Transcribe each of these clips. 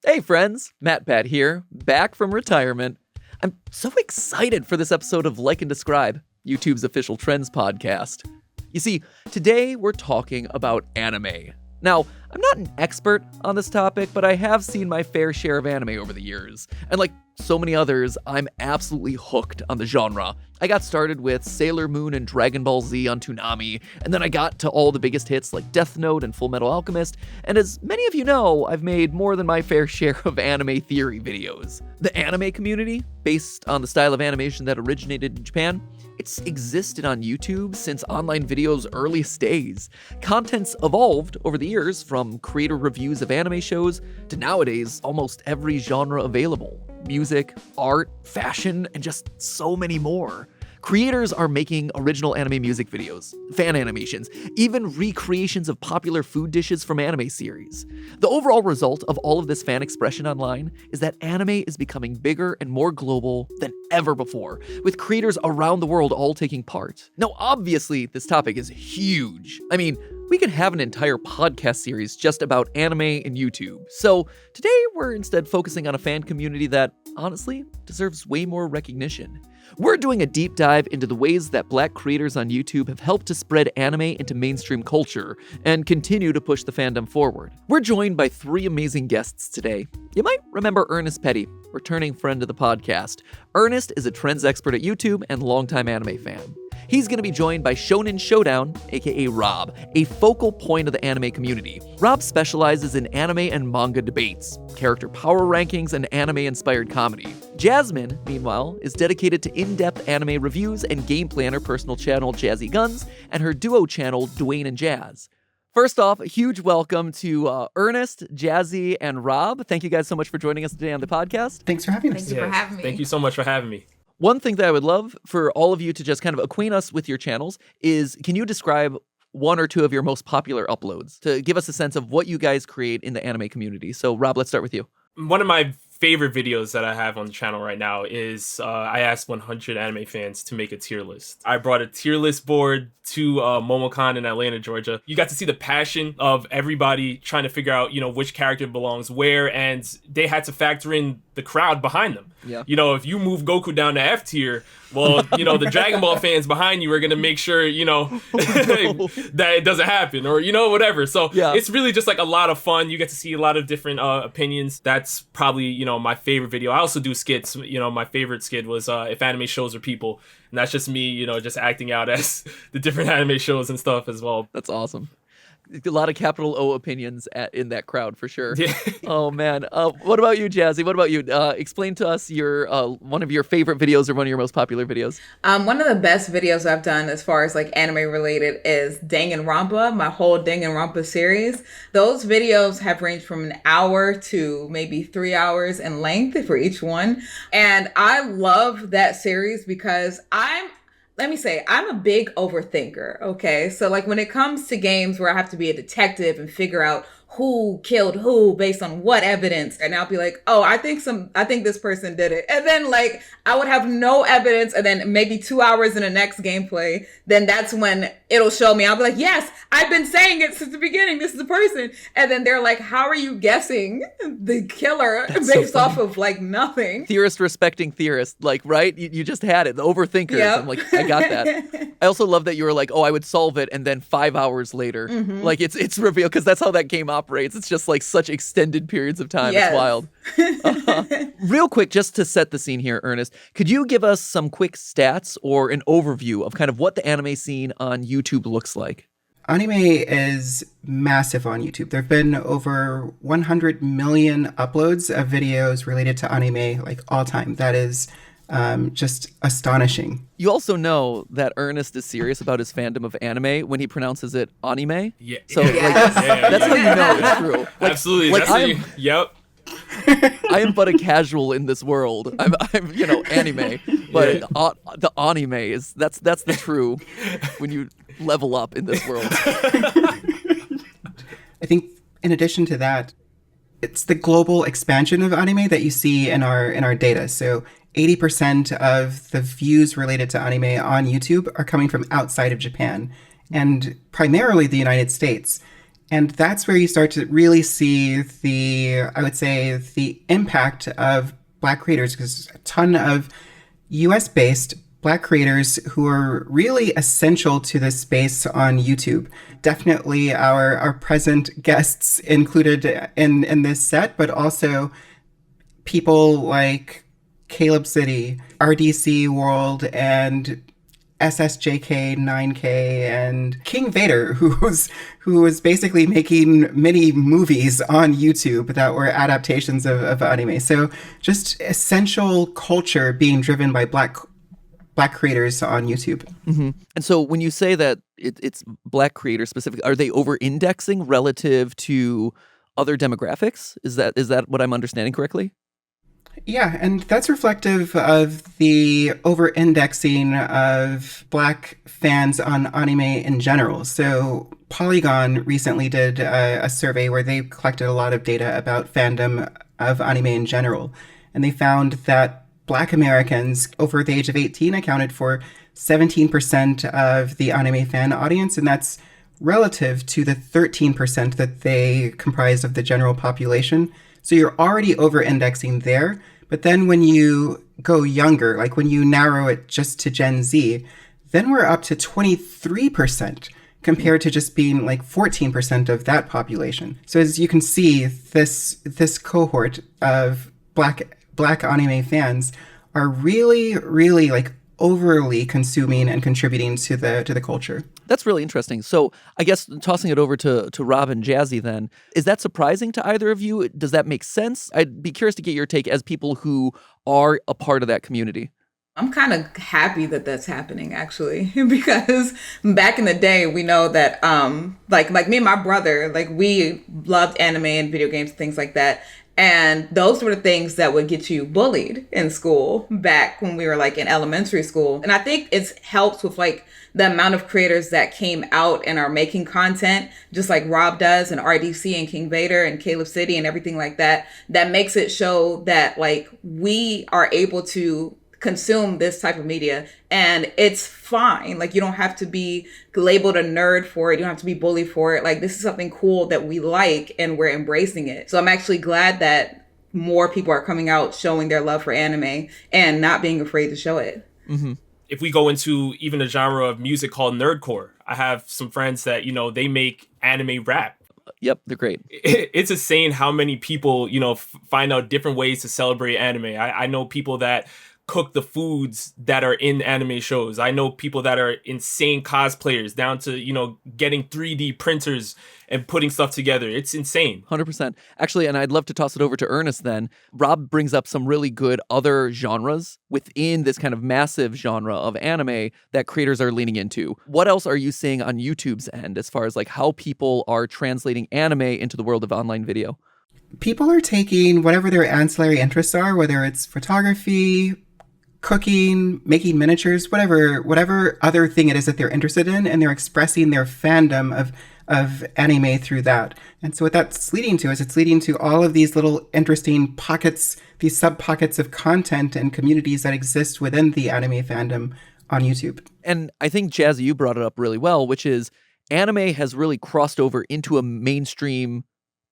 Hey friends, MatPat here, back from retirement. I'm so excited for this episode of Like and Describe, YouTube's official trends podcast. You see, today we're talking about anime. Now, I'm not an expert on this topic, but I have seen my fair share of anime over the years. And like so many others, I'm absolutely hooked on the genre. I got started with Sailor Moon and Dragon Ball Z on Toonami, and then I got to all the biggest hits like Death Note and Full Metal Alchemist, and as many of you know, I've made more than my fair share of anime theory videos. The anime community, based on the style of animation that originated in Japan, it's existed on YouTube since online video's earliest days. Content's evolved over the years from creator reviews of anime shows to nowadays almost every genre available. Music, art, fashion, and just so many more. Creators are making original anime music videos, fan animations, even recreations of popular food dishes from anime series. The overall result of all of this fan expression online is that anime is becoming bigger and more global than ever before, with creators around the world all taking part. Now, obviously, this topic is huge. I mean, we could have an entire podcast series just about anime and YouTube. So today we're instead focusing on a fan community that, honestly, deserves way more recognition. We're doing a deep dive into the ways that Black creators on YouTube have helped to spread anime into mainstream culture and continue to push the fandom forward. We're joined by three amazing guests today. You might remember Earnest Pettie, returning friend of the podcast. Earnest is a trends expert at YouTube and longtime anime fan. He's going to be joined by Shonen Showdown, aka Rob, a focal point of the anime community. Rob specializes in anime and manga debates, character power rankings, and anime-inspired comedy. Jasmine, meanwhile, is dedicated to in-depth anime reviews and gameplay on her personal channel Jazzy Guns and her duo channel Dwayne and Jazz. First off, a huge welcome to Ernest, Jazzy, and Rob. Thank you guys so much for joining us today on the podcast. Thanks for having us. Thank you for having me. Thank you so much for having me. One thing that I would love for all of you to just kind of acquaint us with your channels is, can you describe one or two of your most popular uploads to give us a sense of what you guys create in the anime community? So Rob, let's start with you. One of my favorite videos that I have on the channel right now is I asked 100 anime fans to make a tier list. I brought a tier list board to MomoCon in Atlanta, Georgia. You got to see the passion of everybody trying to figure out, which character belongs where, and they had to factor in the crowd behind them. Yeah. If you move Goku down to F tier, well, the Dragon Ball fans behind you are going to make sure, that it doesn't happen or, whatever. So yeah. It's really just like a lot of fun. You get to see a lot of different opinions. That's probably, my favorite video. I also do skits. My favorite skit was If Anime Shows Are People. And that's just me, just acting out as the different anime shows and stuff as well. That's awesome. A lot of capital O opinions in that crowd for sure. Yeah. Oh man. What about you, Jazzy? What about you? Explain to us your one of your favorite videos or one of your most popular videos. One of the best videos I've done as far as like anime related is Danganronpa, my whole Danganronpa series. Those videos have ranged from an hour to maybe 3 hours in length for each one. And I love that series because I'm a big overthinker, okay? So like when it comes to games where I have to be a detective and figure out who killed who based on what evidence, and I'll be like, oh, I think this person did it. And then like I would have no evidence, and then maybe 2 hours in the next gameplay, then that's when it'll show me. I'll be like, yes, I've been saying it since the beginning. This is the person. And then they're like, how are you guessing the killer based off of like nothing? Theorist respecting theorist, like, right? You just had it, the overthinkers. Yep. I'm like, I got that. I also love that you were like, oh, I would solve it, and then 5 hours later, like it's revealed, because that's how that game operates. It's just like such extended periods of time. Yes. It's wild. Real quick, just to set the scene here, Ernest, could you give us some quick stats or an overview of kind of what the anime scene on YouTube looks like? Anime is massive on YouTube. There have been over 100 million uploads of videos related to anime, like all time. That is just astonishing. You also know that Ernest is serious about his fandom of anime when he pronounces it anime. Yeah. So like, that's how you know it's true. Like, absolutely. Like Yep. I am but a casual in this world. I'm anime, but the anime is that's the true when you level up in this world. I think in addition to that, it's the global expansion of anime that you see in our data. So 80% of the views related to anime on YouTube are coming from outside of Japan and primarily the United States. And that's where you start to really see I would say, the impact of Black creators, because a ton of US-based Black creators who are really essential to this space on YouTube. Definitely our present guests included in this set, but also people like Caleb City, RDC World, and SSJK 9K, and King Vader, who was basically making mini movies on YouTube that were adaptations of anime. So just essential culture being driven by Black creators on YouTube. Mm-hmm. And so when you say that it's Black creators specifically, are they over-indexing relative to other demographics? Is that what I'm understanding correctly? Yeah, and that's reflective of the over-indexing of Black fans on anime in general. So Polygon recently did a survey where they collected a lot of data about fandom of anime in general. And they found that Black Americans over the age of 18 accounted for 17% of the anime fan audience, and that's relative to the 13% that they comprised of the general population. So you're already over-indexing there. But then when you go younger, like when you narrow it just to Gen Z, then we're up to 23% compared to just being like 14% of that population. So as you can see, this cohort of black anime fans are really, really like overly consuming and contributing to the culture. That's really interesting. So I guess tossing it over to Rob and Jazzy then, is that surprising to either of you? Does that make sense? I'd be curious to get your take as people who are a part of that community. I'm kind of happy that that's happening, actually, because back in the day, we know that like me and my brother, like we loved anime and video games and things like that. And those were the things that would get you bullied in school back when we were like in elementary school. And I think it helps with like the amount of creators that came out and are making content, just like Rob does, and RDC and King Vader and Caleb City and everything like that, that makes it show that like we are able to consume this type of media and it's fine. Like you don't have to be labeled a nerd for it. You don't have to be bullied for it. Like this is something cool that we like and we're embracing it. So I'm actually glad that more people are coming out showing their love for anime and not being afraid to show it. Mm-hmm. If we go into even a genre of music called nerdcore, I have some friends that, they make anime rap. Yep, they're great. It's insane how many people, find out different ways to celebrate anime. I know people that cook the foods that are in anime shows. I know people that are insane cosplayers down to, getting 3D printers and putting stuff together. It's insane. 100%. Actually, and I'd love to toss it over to Ernest then. Rob brings up some really good other genres within this kind of massive genre of anime that creators are leaning into. What else are you seeing on YouTube's end as far as like how people are translating anime into the world of online video? People are taking whatever their ancillary interests are, whether it's photography, cooking, making miniatures, whatever other thing it is that they're interested in, and they're expressing their fandom of anime through that. And so what that's leading to is it's leading to all of these little interesting pockets, these sub-pockets of content and communities that exist within the anime fandom on YouTube. And I think, Jazzy, you brought it up really well, which is anime has really crossed over into a mainstream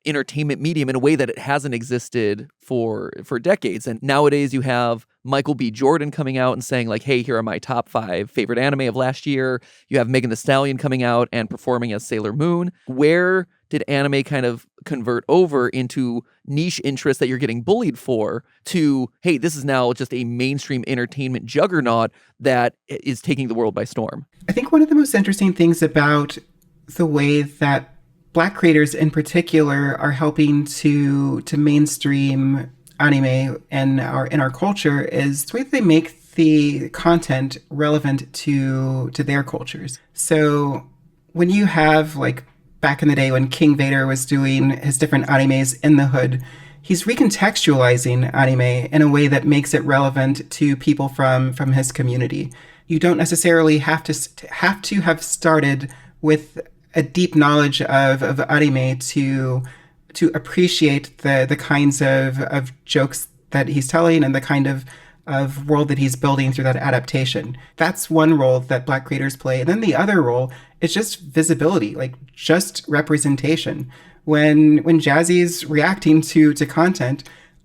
entertainment medium in a way that it hasn't existed for decades. And nowadays you have Michael B. Jordan coming out and saying like, hey, here are my top 5 favorite anime of last year. You have Megan Thee Stallion coming out and performing as Sailor Moon. Where did anime kind of convert over into niche interests that you're getting bullied for to, hey, this is now just a mainstream entertainment juggernaut that is taking the world by storm? I think one of the most interesting things about the way that Black creators in particular are helping to mainstream anime in our culture is the way that they make the content relevant to their cultures. So when you have like back in the day when King Vader was doing his different animes in the hood, he's recontextualizing anime in a way that makes it relevant to people from his community. You don't necessarily have to have started with a deep knowledge of anime to appreciate the kinds of jokes that he's telling and the kind of of world that he's building through that adaptation. That's one role that Black creators play. And then the other role is just visibility, like just representation. When Jazzy's reacting to content,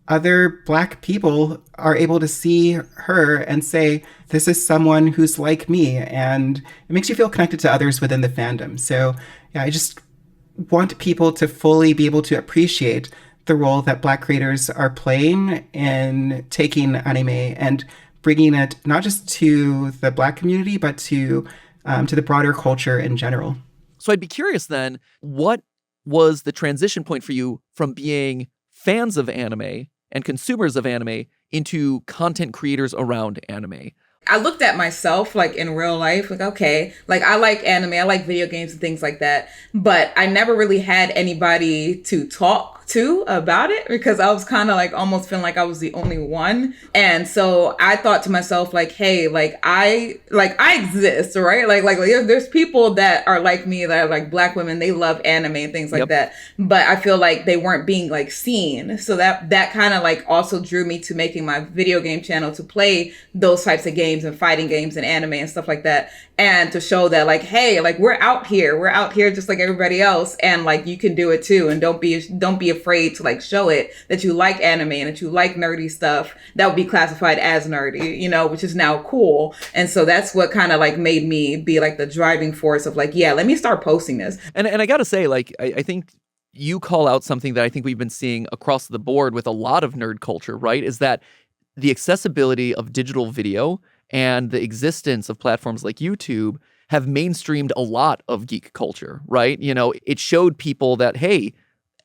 other Black people are able to see her and say, this is someone who's like me. And it makes you feel connected to others within the fandom. So yeah, I just want people to fully be able to appreciate the role that Black creators are playing in taking anime and bringing it not just to the Black community, but to the broader culture in general. So I'd be curious then, what was the transition point for you from being fans of anime and consumers of anime into content creators around anime? I looked at myself like in real life, like, okay, like I like anime, I like video games and things like that. But I never really had anybody to talk to about it because I was kind of like almost feeling like I was the only one. And so I thought to myself, like, hey, like I exist, right? Like there's people that are like me that are like Black women, they love anime and things like that. But I feel like they weren't being like seen. So that kind of like also drew me to making my video game channel to play those types of games and fighting games and anime and stuff like that. And to show that like, hey, like we're out here just like everybody else. And like, you can do it too. And don't be afraid to like show it that you like anime and that you like nerdy stuff that would be classified as nerdy, you know, which is now cool. And so that's what kind of like made me be like the driving force of like, yeah, let me start posting this. And I gotta say, like, I think you call out something that I think we've been seeing across the board with a lot of nerd culture, right? Is that the accessibility of digital video and the existence of platforms like YouTube have mainstreamed a lot of geek culture, right? You know, it showed people that, hey,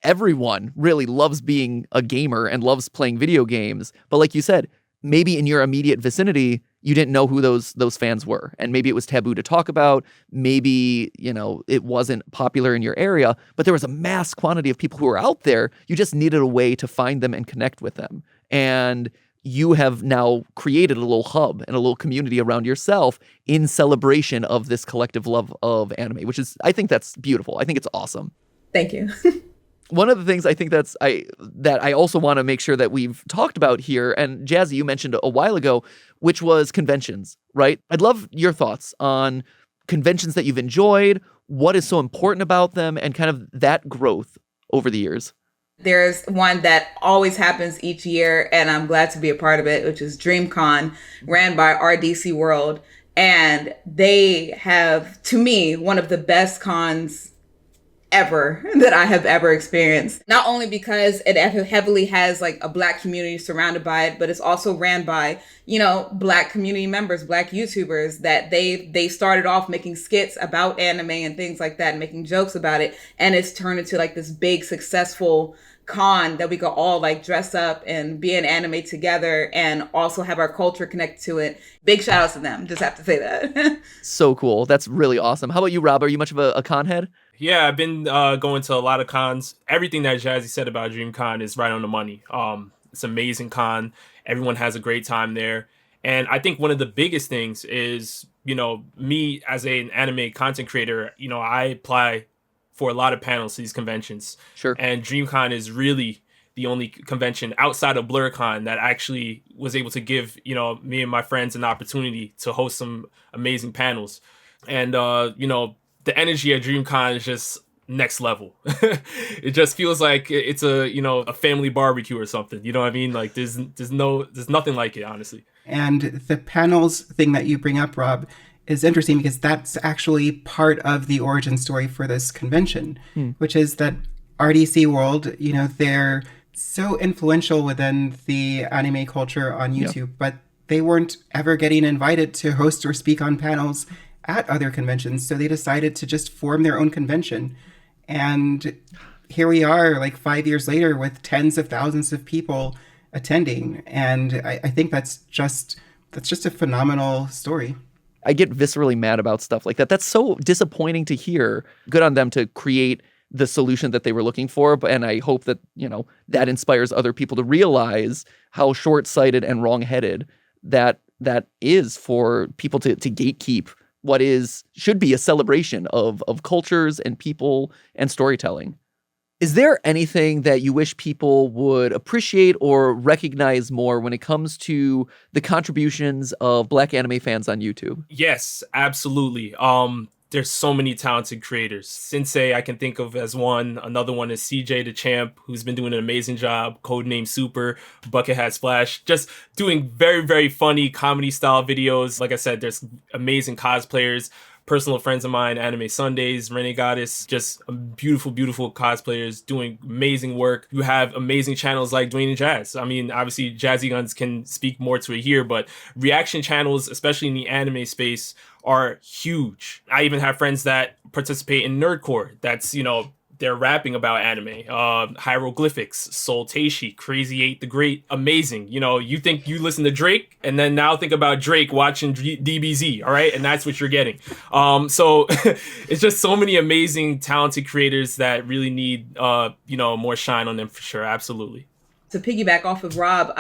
everyone really loves being a gamer and loves playing video games. But like you said, maybe in your immediate vicinity, you didn't know who those fans were. And maybe it was taboo to talk about. Maybe, you know, it wasn't popular in your area, but there was a mass quantity of people who were out there. You just needed a way to find them and connect with them. And you have now created a little hub and a little community around yourself in celebration of this collective love of anime, which is, I think that's beautiful. I think it's awesome. Thank you. One of the things I think that I also want to make sure that we've talked about here, and Jazzy, you mentioned a while ago, which was conventions, right? I'd love your thoughts on conventions that you've enjoyed, what is so important about them, and kind of that growth over the years. There's one that always happens each year, and I'm glad to be a part of it, which is DreamCon, ran by RDC World. And they have, to me, one of the best cons ever that I have ever experienced. Not only because it heavily has like a Black community surrounded by it, but it's also ran by, you know, Black community members, Black YouTubers that they started off making skits about anime and things like that and making jokes about it. And it's turned into like this big successful con that we could all like dress up and be in anime together and also have our culture connected to it. Big shout outs to them. Just have to say that. So cool. That's really awesome. How about you, Rob? Are you much of a con head? Yeah, I've been going to a lot of cons. Everything that Jazzy said about DreamCon is right on the money. It's an amazing con. Everyone has a great time there. And I think one of the biggest things is, you know, me as an anime content creator, you know, I apply for a lot of panels to these conventions. Sure. And DreamCon is really the only convention outside of BlurCon that actually was able to give, you know, me and my friends an opportunity to host some amazing panels. And, you know, the energy at DreamCon is just next level. It just feels like it's a family barbecue or something. You know what I mean? Like there's nothing like it, honestly. And the panels thing that you bring up, Rob, is interesting because that's actually part of the origin story for this convention, which is that RDC World, you know, they're so influential within the anime culture on YouTube, but they weren't ever getting invited to host or speak on panels at other conventions. So they decided to just form their own convention. And here we are like 5 years later with tens of thousands of people attending. And I think that's just a phenomenal story. I get viscerally mad about stuff like that. That's so disappointing to hear. Good on them to create the solution that they were looking for. And I hope that, you know, that inspires other people to realize how short-sighted and wrong-headed that is for people to gatekeep what should be a celebration of cultures and people and storytelling. Is there anything that you wish people would appreciate or recognize more when it comes to the contributions of Black anime fans on YouTube? Yes, absolutely. There's so many talented creators. Sensei, I can think of as one. Another one is CJ the Champ, who's been doing an amazing job. Codename Super, Bucket Hat Splash, just doing very, very funny comedy style videos. Like I said, there's amazing cosplayers. Personal friends of mine, Anime Sundays, Renee Goddess, just beautiful, beautiful cosplayers doing amazing work. You have amazing channels like Dwayne and Jazz. I mean, obviously, Jazzy Guns can speak more to it here, but reaction channels, especially in the anime space, are huge. I even have friends that participate in Nerdcore. That's, they're rapping about anime. Hieroglyphics, Soul Teishi, Crazy 8 the Great, amazing. You think you listen to Drake, and then now think about Drake watching DBZ, all right? And that's what you're getting. So it's just so many amazing, talented creators that really need, more shine on them for sure. Absolutely. To piggyback off of Rob,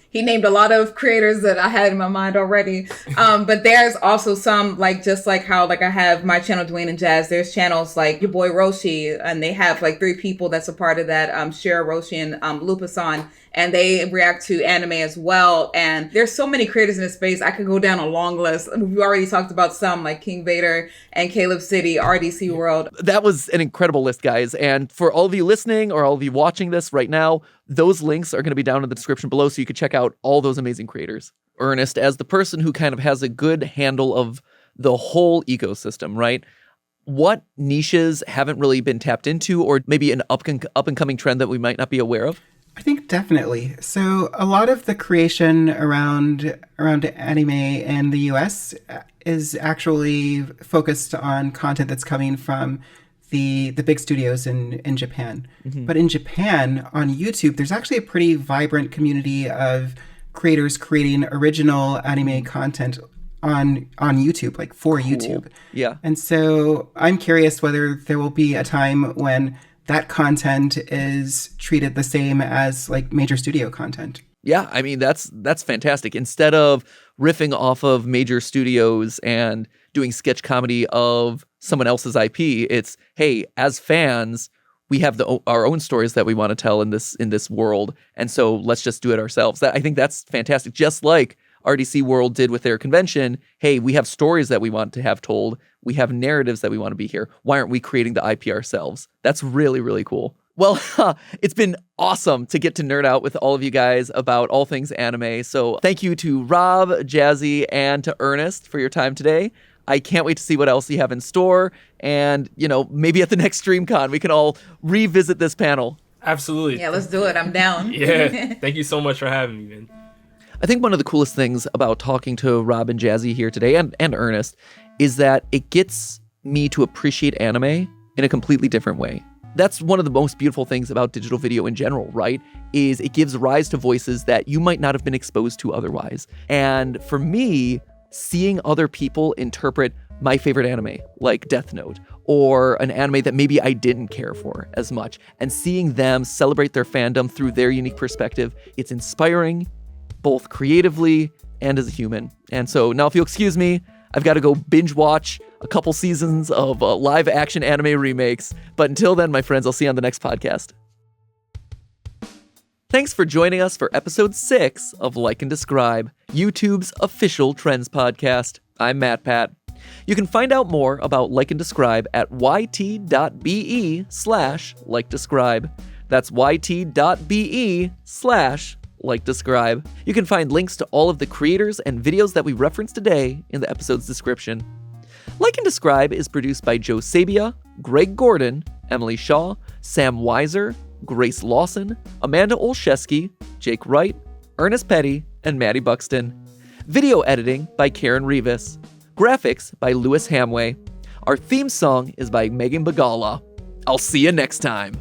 he named a lot of creators that I had in my mind already. But there's also some, just like how I have my channel, Dwayne and Jazz, there's channels like your boy Roshi, and they have 3 people that's a part of that, Shira, Roshi, and Lupasan, and they react to anime as well. And there's so many creators in this space. I could go down a long list. We've already talked about some, like King Vader and Caleb City, RDC World. That was an incredible list, guys. And for all of you listening or all of you watching this right now, those links are going to be down in the description below so you can check out all those amazing creators. Earnest, as the person who kind of has a good handle of the whole ecosystem, right? What niches haven't really been tapped into, or maybe an up and coming trend that we might not be aware of? I think definitely. So a lot of the creation around anime in the US is actually focused on content that's coming from the big studios in Japan. Mm-hmm. But in Japan, on YouTube, there's actually a pretty vibrant community of creators creating original anime content on YouTube, for cool. YouTube. Yeah. And so I'm curious whether there will be a time when that content is treated the same as major studio content. Yeah, I mean, that's fantastic. Instead of riffing off of major studios and doing sketch comedy of someone else's IP, it's, hey, as fans, we have our own stories that we want to tell in this world, and so let's just do it ourselves. I think that's fantastic. Just like RDC World did with their convention, hey, we have stories that we want to have told. We have narratives that we want to be here. Why aren't we creating the IP ourselves? That's really, really cool. Well, it's been awesome to get to nerd out with all of you guys about all things anime. So thank you to Rob, Jazzy, and to Earnest for your time today. I can't wait to see what else you have in store. And, maybe at the next StreamCon, we can all revisit this panel. Absolutely. Yeah, let's do it. I'm down. Yeah. Thank you so much for having me, man. I think one of the coolest things about talking to Rob and Jazzy here today, and Earnest, is that it gets me to appreciate anime in a completely different way. That's one of the most beautiful things about digital video in general, right? Is it gives rise to voices that you might not have been exposed to otherwise. And for me, seeing other people interpret my favorite anime, like Death Note, or an anime that maybe I didn't care for as much, and seeing them celebrate their fandom through their unique perspective, it's inspiring, both creatively and as a human. And so now, if you'll excuse me, I've got to go binge watch a couple seasons of live action anime remakes. But until then, my friends, I'll see you on the next podcast. Thanks for joining us for episode 6 of Like and Describe, YouTube's official trends podcast. I'm MatPat. You can find out more about Like and Describe at yt.be/likedescribe. That's yt.be/likedescribe. You can find links to all of the creators and videos that we referenced today in the episode's description. Like and Describe is produced by Joe Sabia, Greg Gordon, Emily Shaw, Sam Weiser, Grace Lawson, Amanda Olszewski, Jake Wright, Earnest Pettie, and Maddie Buxton. Video editing by Karen Rivas. Graphics by Louis Hamway. Our theme song is by Megan Bagala. I'll see you next time.